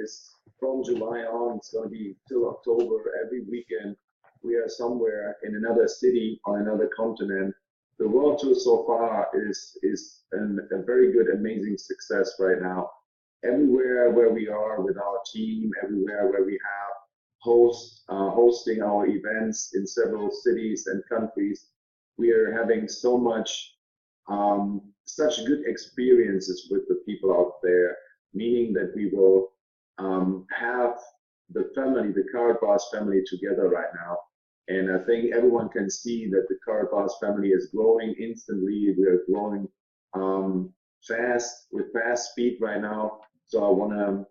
is from July on, it's going to be till October. Every weekend, we are somewhere in another city on another continent. The world tour so far is a very good, amazing success right now. Everywhere where we are with our team, everywhere where we have hosting our events in several cities and countries, we are having such good experiences with the people out there, meaning that we will have the Karatbars family together right now. And I think everyone can see that the Karatbars family is growing instantly. We are growing with fast speed right now. So I want to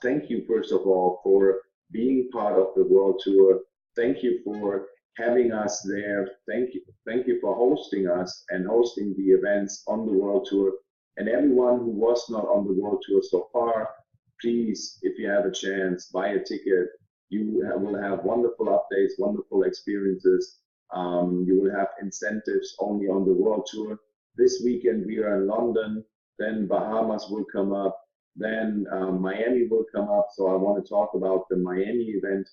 thank you, first of all, for being part of the world tour. Thank you for having us there. Thank you for hosting us and hosting the events on the world tour. And everyone who was not on the world tour so far, please, if you have a chance, buy a ticket. You will have wonderful updates, wonderful experiences. You will have incentives only on the world tour. This weekend we are in London, then Bahamas will come up, then Miami will come up. So I want to talk about the Miami event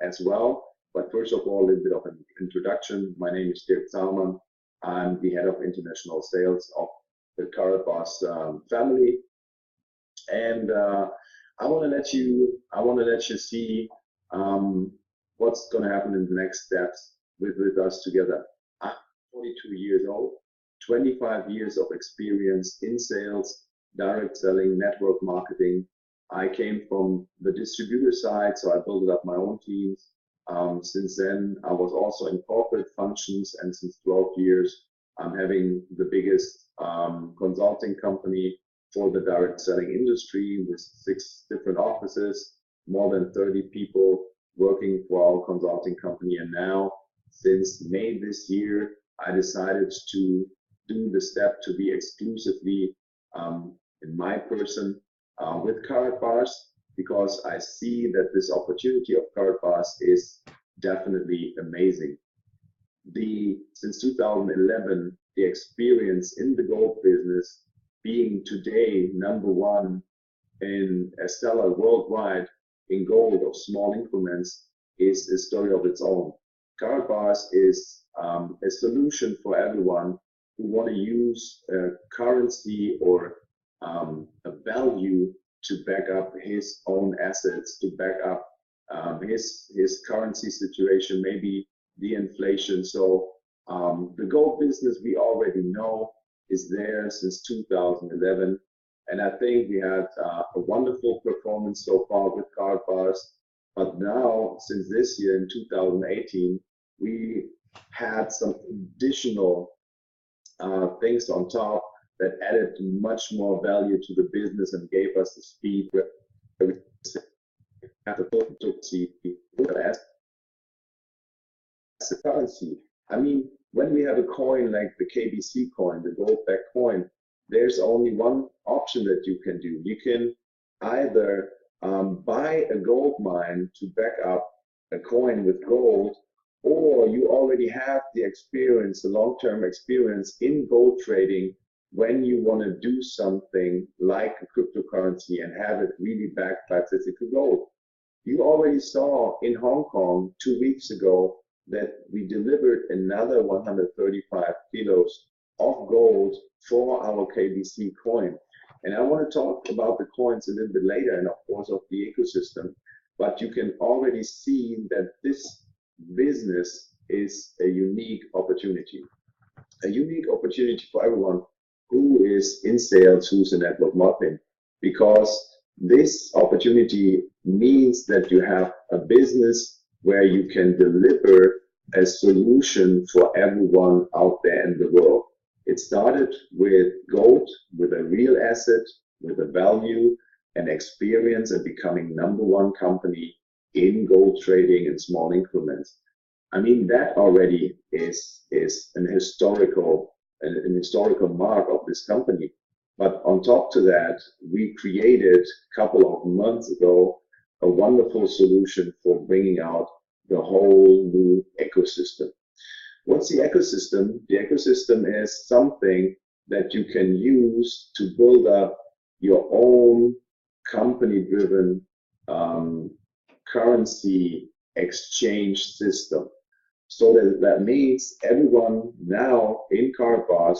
as well. But first of all, a little bit of an introduction. My name is Dirc Zahlmann. I'm the head of international sales of the Karatbars family, and I want to let you see what's going to happen in the next steps with us together. I'm 42 years old, 25 years of experience in sales, direct selling, network marketing. I came from the distributor side, so I built up my own teams. Since then, I was also in corporate functions, and since 12 years, I'm having the biggest consulting company for the direct selling industry with 6 different offices, more than 30 people working for our consulting company. And now, since May this year, I decided to do the step to be exclusively in my person with Karatbars, because I see that this opportunity of Karatbars is definitely amazing. Since 2011, the experience in the gold business, being today #1 in a seller worldwide in gold of small increments, is a story of its own. Karatbars is a solution for everyone who want to use a currency or a value to back up his own assets, to back up his currency situation, maybe the inflation. So the gold business, we already know, is there since 2011. And I think we had a wonderful performance so far with Karatbars. But now, since this year in 2018, we had some additional things on top that added much more value to the business and gave us the speed where we have to see as the currency. I mean, when we have a coin like the KBC coin, the gold-backed coin, there's only one option that you can do. You can either buy a gold mine to back up a coin with gold, or you already have the experience, the long-term experience in gold trading, when you want to do something like a cryptocurrency and have it really backed by physical gold. You already saw in Hong Kong 2 weeks ago that we delivered another 135 kilos of gold for our KBC coin. And I want to talk about the coins a little bit later, and of course of the ecosystem, but you can already see that this business is a unique opportunity for everyone who is in sales, who's in network marketing, because this opportunity means that you have a business where you can deliver a solution for everyone out there in the world. It started with gold, with a real asset, with a value and experience, and becoming #1 company in gold trading in small increments. I mean, that already is an historical mark of this company. But on top to that, we created a couple of months ago a wonderful solution for bringing out the whole new ecosystem. What's the ecosystem? The ecosystem is something that you can use to build up your own company-driven currency exchange system. So that means everyone now in Karatbars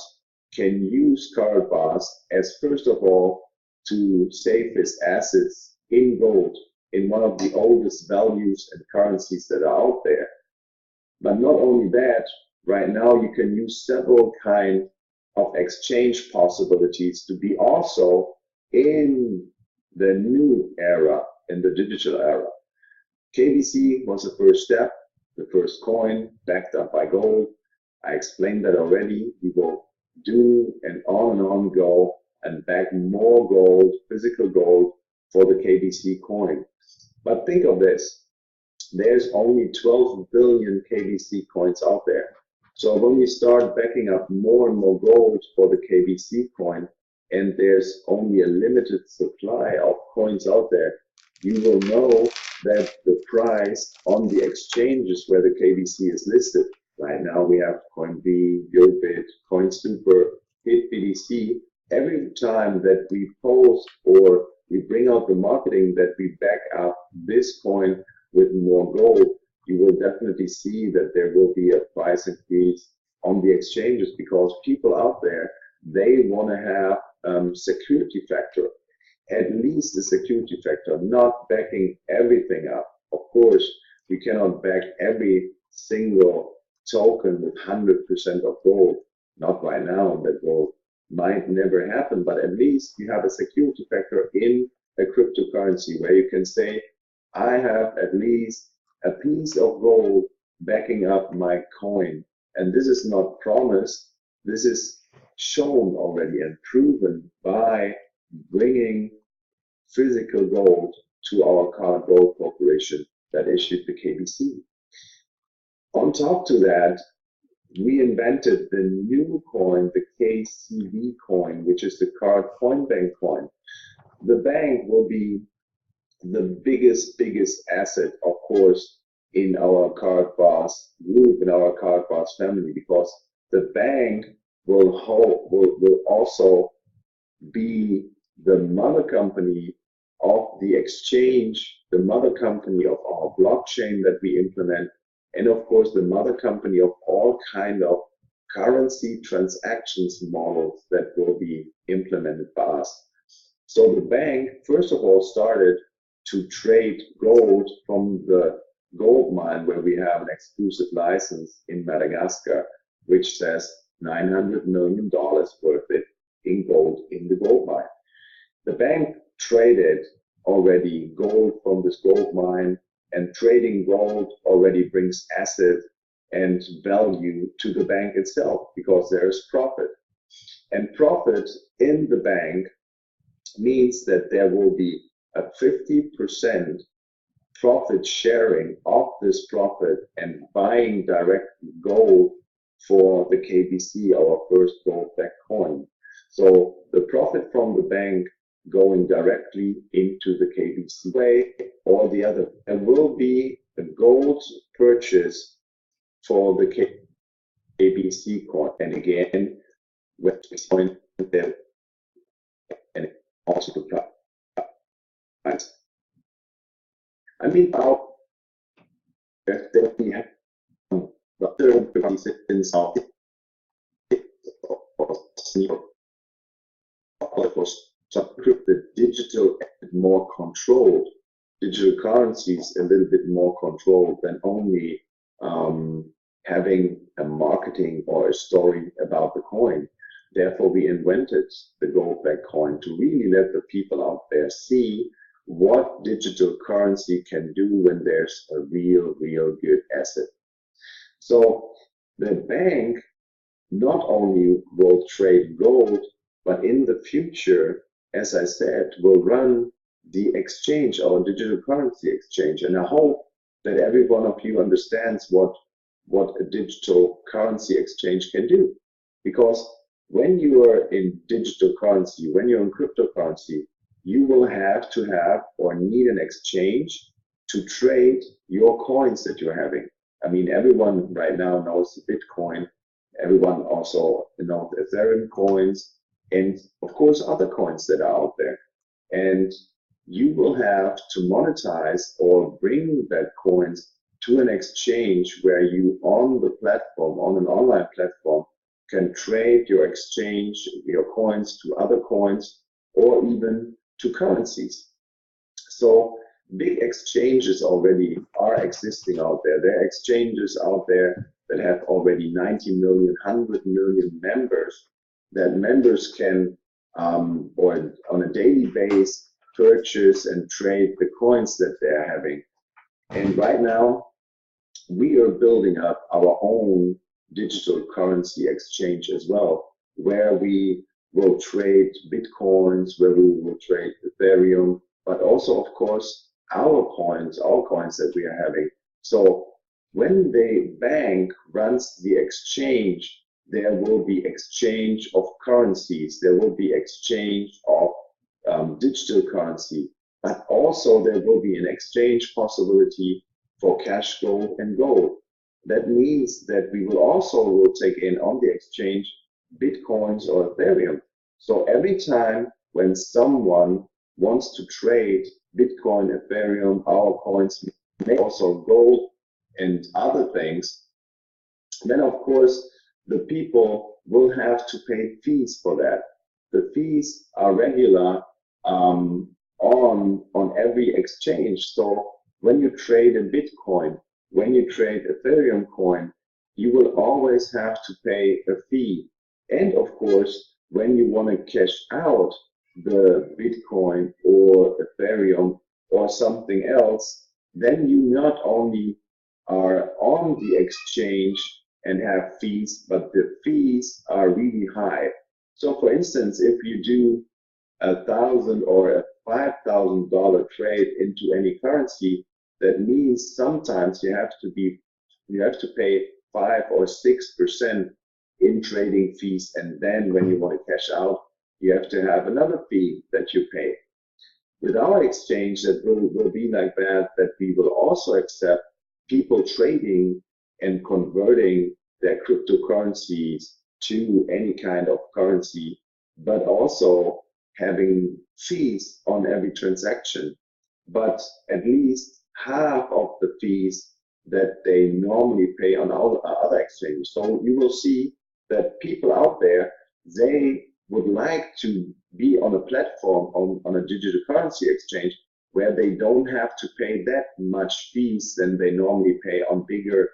can use Karatbars as, first of all, to save his assets in gold, in one of the oldest values and currencies that are out there. But not only that, right now you can use several kinds of exchange possibilities to be also in the new era, in the digital era. KBC was the first step, the first coin backed up by gold. I explained that already. We will do and on go and back more gold, physical gold, for the KBC coin. But think of this. There's only 12 billion KBC coins out there. So when we start backing up more and more gold for the KBC coin, and there's only a limited supply of coins out there, you will know that the price on the exchanges where the KBC is listed, right now we have CoinB, Eurobit, CoinSuper, HitBDC. Every time that we post or we bring out the marketing that we back up this coin with more gold, you will definitely see that there will be a price increase on the exchanges, because people out there, they want to have security factor, at least a security factor, not backing everything up. Of course, we cannot back every single token with 100% of gold, not right now, that will might never happen, but at least you have a security factor in a cryptocurrency where you can say, I have at least a piece of gold backing up my coin. And this is not promised, this is shown already and proven by bringing physical gold to our Karat Gold Corporation that issued the KBC. On top to that, we invented the new coin, the KCB coin, which is the Karat Coin Bank coin. The bank will be the biggest asset, of course, in our Karatbars group, in our Karatbars family, because the bank will also be the mother company of the exchange, the mother company of our blockchain that we implement, and of course the mother company of all kind of currency transactions models that will be implemented by us. So the bank, first of all, started to trade gold from the gold mine where we have an exclusive license in Madagascar, which says $900 million worth it in gold in the gold mine. The bank traded already gold from this gold mine, and trading gold already brings asset and value to the bank itself because there is profit. And profit in the bank means that there will be a 50% profit sharing of this profit and buying direct gold for the KBC, our first gold-backed coin. So the profit from the bank going directly into the KBC way or the other. There will be a gold purchase for the KBC coin. And again, with this point there, and also the price. I mean, now, that we have the third in South the digital and more controlled, digital currencies a little bit more controlled than only having a marketing or a story about the coin. Therefore, we invented the gold-backed coin to really let the people out there see what digital currency can do when there's a real good asset. So the bank not only will trade gold, but in the future, as I said, will run the exchange, our digital currency exchange. And I hope that every one of you understands what a digital currency exchange can do. Because when you are in digital currency, when you're in cryptocurrency, you will have to have or need an exchange to trade your coins that you're having. I mean, everyone right now knows Bitcoin. Everyone also knows Ethereum coins, and of course other coins that are out there. And you will have to monetize or bring that coins to an exchange where you on the platform, on an online platform, can trade your exchange, your coins to other coins or even to currencies. So big exchanges already are existing out there. There are exchanges out there that have already 90 million, 100 million members, that members can, or on a daily basis, purchase and trade the coins that they're having. And right now, we are building up our own digital currency exchange as well, where we will trade Bitcoins, where we will trade Ethereum, but also, of course, our coins that we are having. So when the bank runs the exchange, there will be exchange of currencies, there will be exchange of digital currency, but also there will be an exchange possibility for cash, gold, and gold. That means that we will take in on the exchange Bitcoins or Ethereum. So every time when someone wants to trade Bitcoin, Ethereum, our coins, also gold and other things, then of course the people will have to pay fees for that. The fees are regular on every exchange. So when you trade a Bitcoin, when you trade Ethereum coin, you will always have to pay a fee. And of course, when you want to cash out the Bitcoin or Ethereum or something else, then you not only are on the exchange and have fees, but the fees are really high. So for instance, if you do $1,000 or a $5,000 trade into any currency, that means sometimes you have to pay 5 or 6% in trading fees, and then when you want to cash out, you have to have another fee that you pay. With our exchange, that will be like that we will also accept people trading and converting their cryptocurrencies to any kind of currency, but also having fees on every transaction, but at least half of the fees that they normally pay on our other exchanges. So you will see that people out there, they would like to be on a platform, on a digital currency exchange, where they don't have to pay that much fees than they normally pay on bigger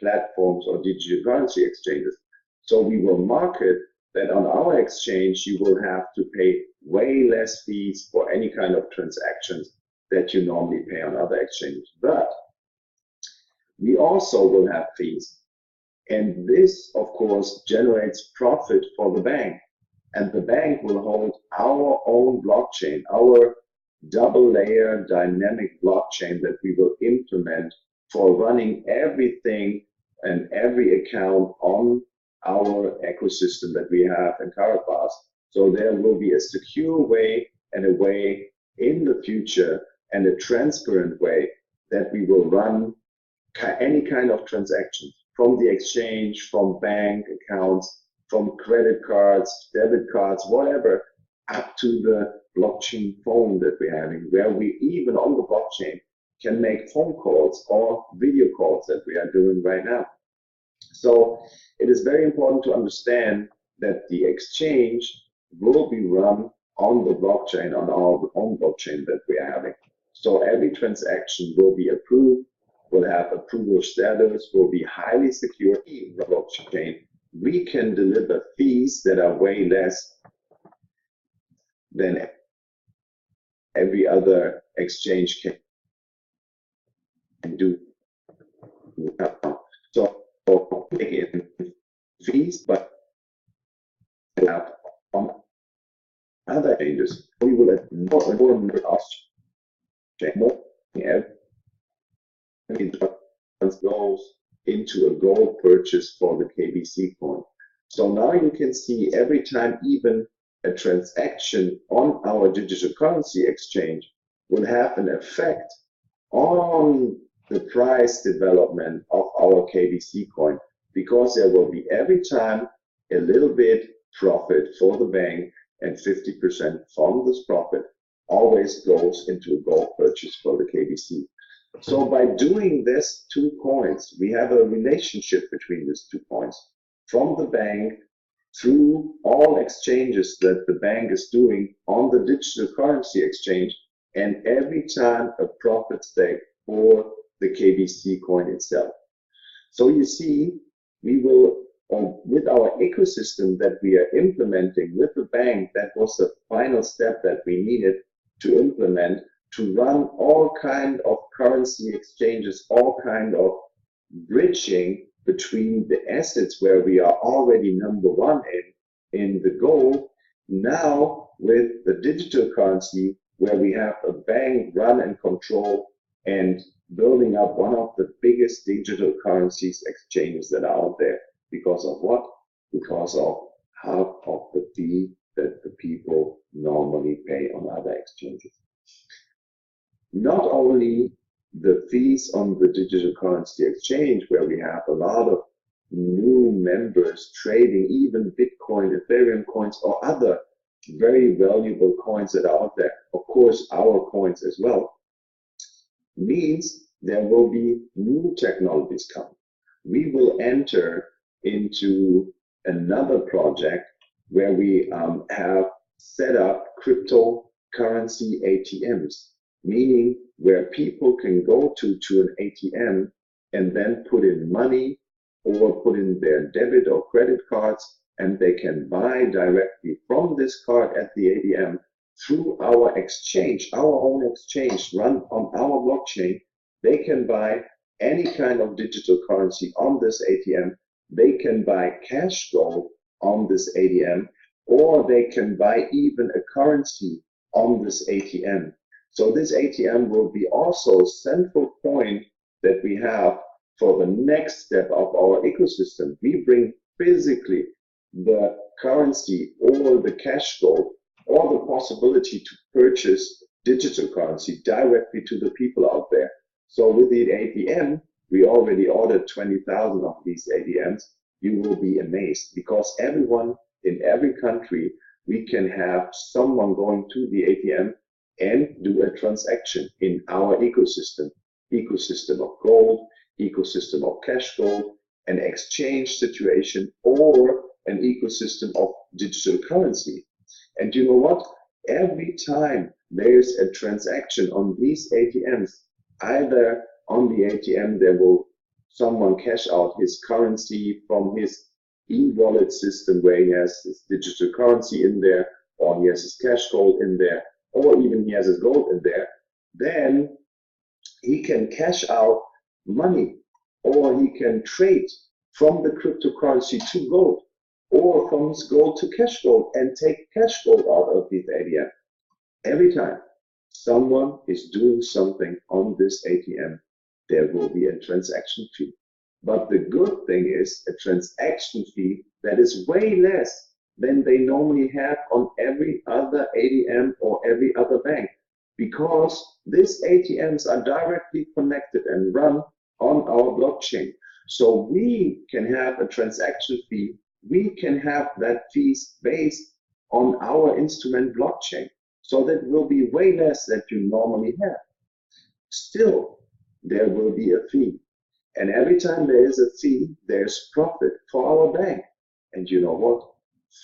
platforms or digital currency exchanges. So we will market that on our exchange, you will have to pay way less fees for any kind of transactions that you normally pay on other exchanges. But we also will have fees. And this, of course, generates profit for the bank. And the bank will hold our own blockchain, our double layer dynamic blockchain that we will implement for running everything and every account on our ecosystem that we have in Karatbars. So there will be a secure way and a way in the future and a transparent way that we will run any kind of transactions from the exchange, from bank accounts, from credit cards, debit cards, whatever, up to the blockchain phone that we're having, where we even on the blockchain can make phone calls or video calls that we are doing right now. So it is very important to understand that the exchange will be run on the blockchain, on our own blockchain that we are having. So every transaction will be approved, will have approval status, will be highly secure in the blockchain. We can deliver fees that are way less than every other exchange can do. So in fees, but on other changes, we will have more and more goes into a gold purchase for the KBC coin. So now you can see every time even a transaction on our digital currency exchange will have an effect on the price development of our KBC coin, because there will be every time a little bit profit for the bank, and 50% from this profit always goes into a gold purchase for the KBC. So by doing this 2 points, we have a relationship between these 2 points from the bank through all exchanges that the bank is doing on the digital currency exchange, and every time a profit stake for the KBC coin itself. So you see, we will, with our ecosystem that we are implementing with the bank, that was the final step that we needed to implement to run all kind of currency exchanges, all kind of bridging between the assets where we are already number 1 in the gold, now with the digital currency where we have a bank run and control and building up one of the biggest digital currencies exchanges that are out there. Because of what? Because of half of the fee that the people normally pay on other exchanges. Not only the fees on the digital currency exchange, where we have a lot of new members trading even Bitcoin, Ethereum coins, or other very valuable coins that are out there, of course our coins as well, means there will be new technologies coming. We will enter into another project where we have set up cryptocurrency ATMs, meaning where people can go to an ATM and then put in money or put in their debit or credit cards, and they can buy directly from this card at the ATM through our exchange, our own exchange run on our blockchain. They can buy any kind of digital currency on this ATM. They can buy cash gold on this ATM, or they can buy even a currency on this ATM. So this ATM will be also a central point that we have for the next step of our ecosystem. We bring physically the currency or the cash gold or the possibility to purchase digital currency directly to the people out there. So with the ATM, we already ordered 20,000 of these ATMs. You will be amazed because everyone in every country, we can have someone going to the ATM and do a transaction in our ecosystem of gold, ecosystem of cash gold, an exchange situation, or an ecosystem of digital currency. And you know what? Every time there's a transaction on these ATMs, either on the ATM there will someone cash out his currency from his e-wallet system where he has his digital currency in there, or he has his cash gold in there, or even he has his gold in there, then he can cash out money, or he can trade from the cryptocurrency to gold, or from his gold to cash gold and take cash gold out of this ATM. Every time someone is doing something on this ATM, there will be a transaction fee. But the good thing is a transaction fee that is way less than they normally have on every other ATM or every other bank, because these ATMs are directly connected and run on our blockchain. So we can have a transaction fee. We can have that fees based on our instrument blockchain. So that will be way less than you normally have. Still, there will be a fee. And every time there is a fee, there's profit for our bank. And you know what?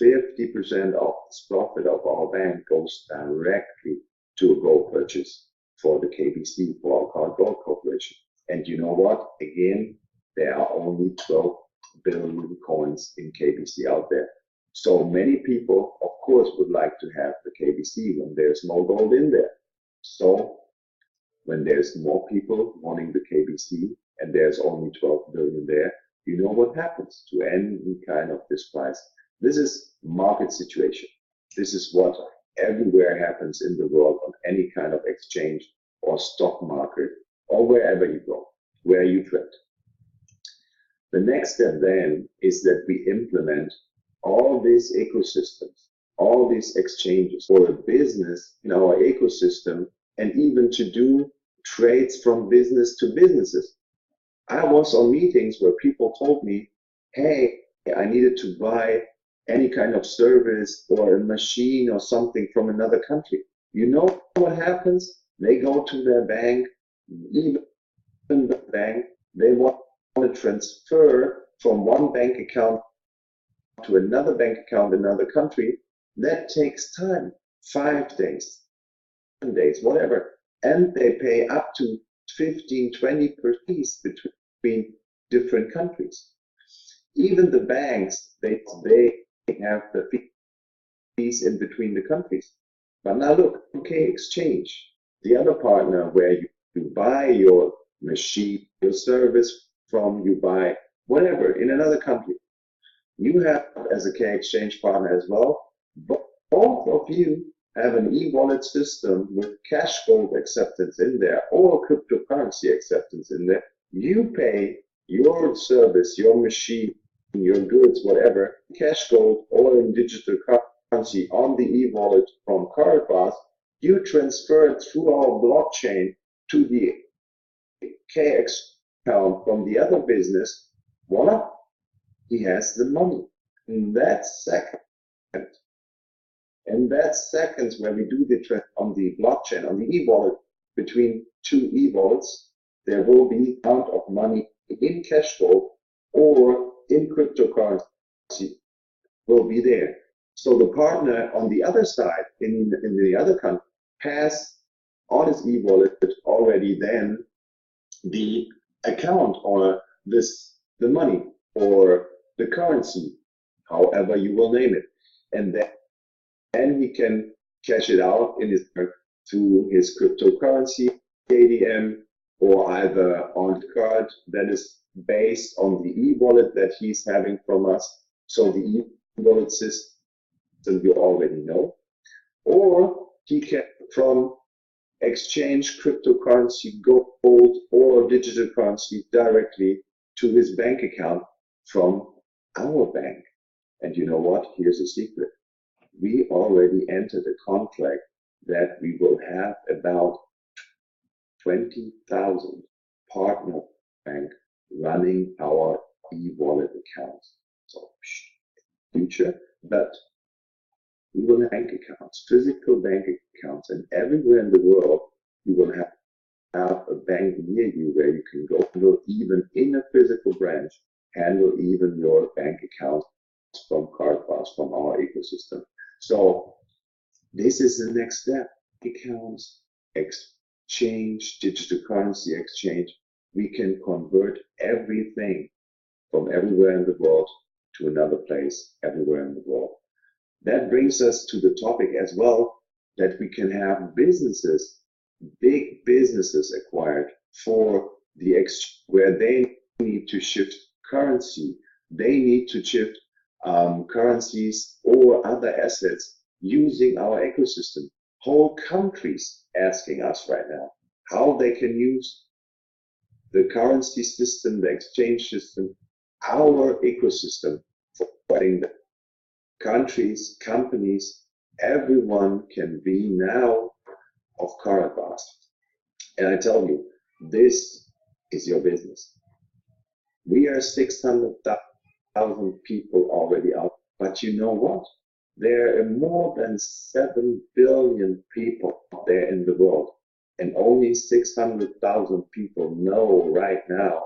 50% of this profit of our bank goes directly to a gold purchase for the KBC, for our Karat Gold Corporation. And you know what? Again, there are only 12 billion coins in KBC out there. So many people, of course, would like to have the KBC when there's more gold in there. So when there's more people wanting the KBC and there's only 12 billion there, you know what happens to any kind of this price. This is market situation. This is what everywhere happens in the world on any kind of exchange or stock market or wherever you go, where you trade. The next step then is that we implement all these ecosystems, all these exchanges for a business in our ecosystem, and even to do trades from business to businesses. I was on meetings where people told me, hey, I needed to buy any kind of service or a machine or something from another country. You know what happens? They go to their bank, even the bank, they want to transfer from one bank account to another bank account in another country. That takes time, 5 days, 7 days, whatever. And they pay up to 15, 20 per piece between different countries. Even the banks, they have the fees in between the countries. But now look, UK Exchange, the other partner where you buy your machine, your service from, you buy whatever in another country. You have as a K Exchange partner as well. But both of you have an e-wallet system with cash gold acceptance in there or cryptocurrency acceptance in there. You pay your service, your machine, your goods, whatever, cash gold or in digital currency on the e-wallet from Karatbars. You transfer it through our blockchain to the KX account from the other business. Voila, he has the money in that second. And that's seconds where we do the on the blockchain, on the e-wallet, between two e-wallets, there will be amount of money in cash flow or in cryptocurrency will be there. So the partner on the other side, in the other country, has on his e-wallet already then the account or the money or the currency, however you will name it. And then he can cash it out in to his cryptocurrency ATM or either on the card that is based on the e-wallet that he's having from us. So the e-wallet system you already know. Or he can from exchange cryptocurrency, gold or digital currency directly to his bank account from our bank. And you know what? Here's a secret. We already entered a contract that we will have about 20,000 partner bank running our e-wallet accounts. So future, but we will have bank accounts, physical bank accounts, and everywhere in the world you will have a bank near you where you can go handle even in a physical branch, handle even your bank account from Karatbars, from our ecosystem. So this is the next step. Accounts, exchange, digital currency exchange. We can convert everything from everywhere in the world to another place everywhere in the world. That brings us to the topic as well that we can have businesses, big businesses acquired for the exchange where they need to shift currency. They need to shift currencies or other assets using our ecosystem. Whole countries asking us right now how they can use the currency system, the exchange system, our ecosystem for fighting the countries, companies, everyone can be now of Karatbars. And I tell you, this is your business. We are 600,000 people already out, but you know what? There are more than 7 billion people out there in the world, and only 600,000 people know right now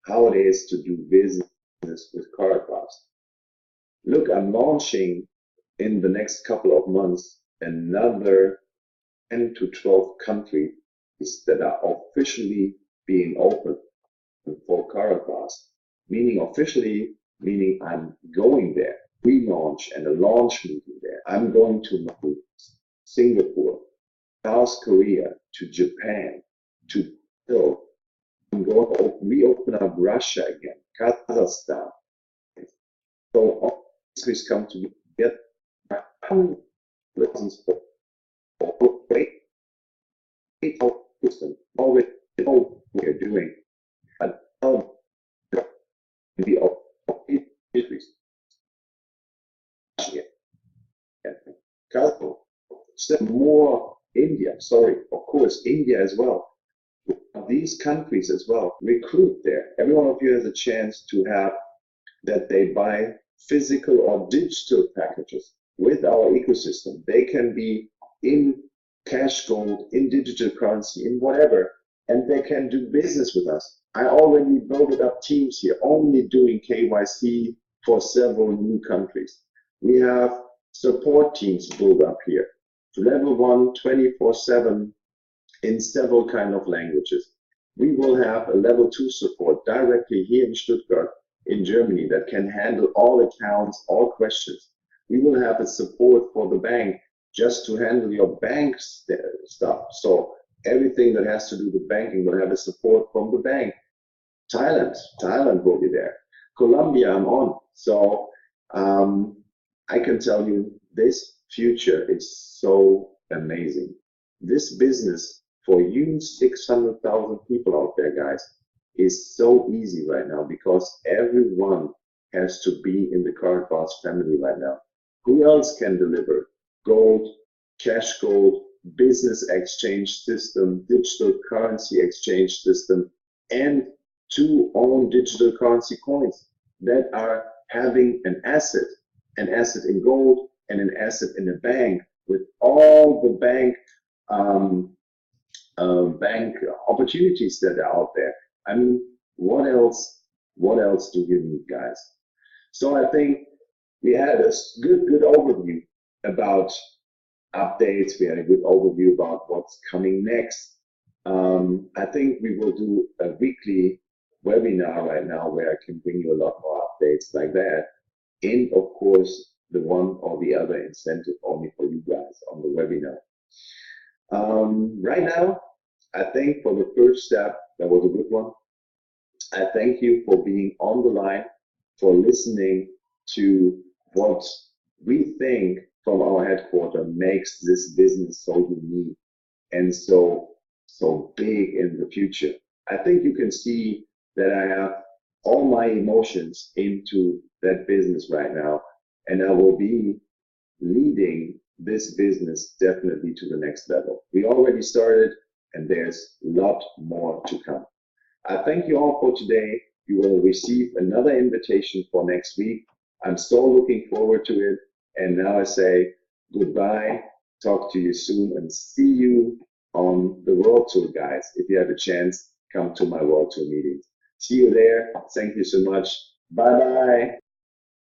how it is to do business with Karatbars. Look, I'm launching in the next couple of months another 10 to 12 countries that are officially being opened for Karatbars. Meaning officially, meaning I'm going there, pre-launch and a launch meeting there. I'm going to Singapore, South Korea, to Japan, to Brazil. I'm going to reopen up Russia again, Kazakhstan. So all countries come to get lessons for already know what we're doing. And the countries. More India, sorry, of course, India as well. These countries as well, recruit there. Every one of you has a chance to have that they buy physical or digital packages with our ecosystem. They can be in cash, gold, in digital currency, in whatever, and they can do business with us. I already built up teams here, only doing KYC for several new countries. We have support teams built up here, level 1, 24/7 in several kind of languages. We will have a level 2 support directly here in Stuttgart, in Germany, that can handle all accounts, all questions. We will have a support for the bank just to handle your bank stuff. So everything that has to do with banking will have a support from the bank. Thailand will be there. Colombia, I'm on. So I can tell you this future is so amazing. This business for you 600,000 people out there, guys, is so easy right now because everyone has to be in the Karatbars family right now. Who else can deliver gold, cash gold, business exchange system, digital currency exchange system, and two own digital currency coins that are having an asset in gold and an asset in a bank with all the bank opportunities that are out there. I mean, what else? What else do you need, guys? So I think we had a good overview about updates. We had a good overview about what's coming next. I think we will do a weekly webinar right now where I can bring you a lot more updates like that. And of course, the one or the other incentive only for you guys on the webinar. Right now, I think for the first step, that was a good one. I thank you for being on the line, for listening to what we think from our headquarters makes this business so unique and so big in the future. I think you can see that I have all my emotions into that business right now, and I will be leading this business definitely to the next level. We already started, and there's a lot more to come. I thank you all for today. You will receive another invitation for next week. I'm so looking forward to it. And now I say goodbye, talk to you soon, and see you on the World Tour, guys. If you have a chance, come to my World Tour meetings. See you there. Thank you so much. Bye-bye.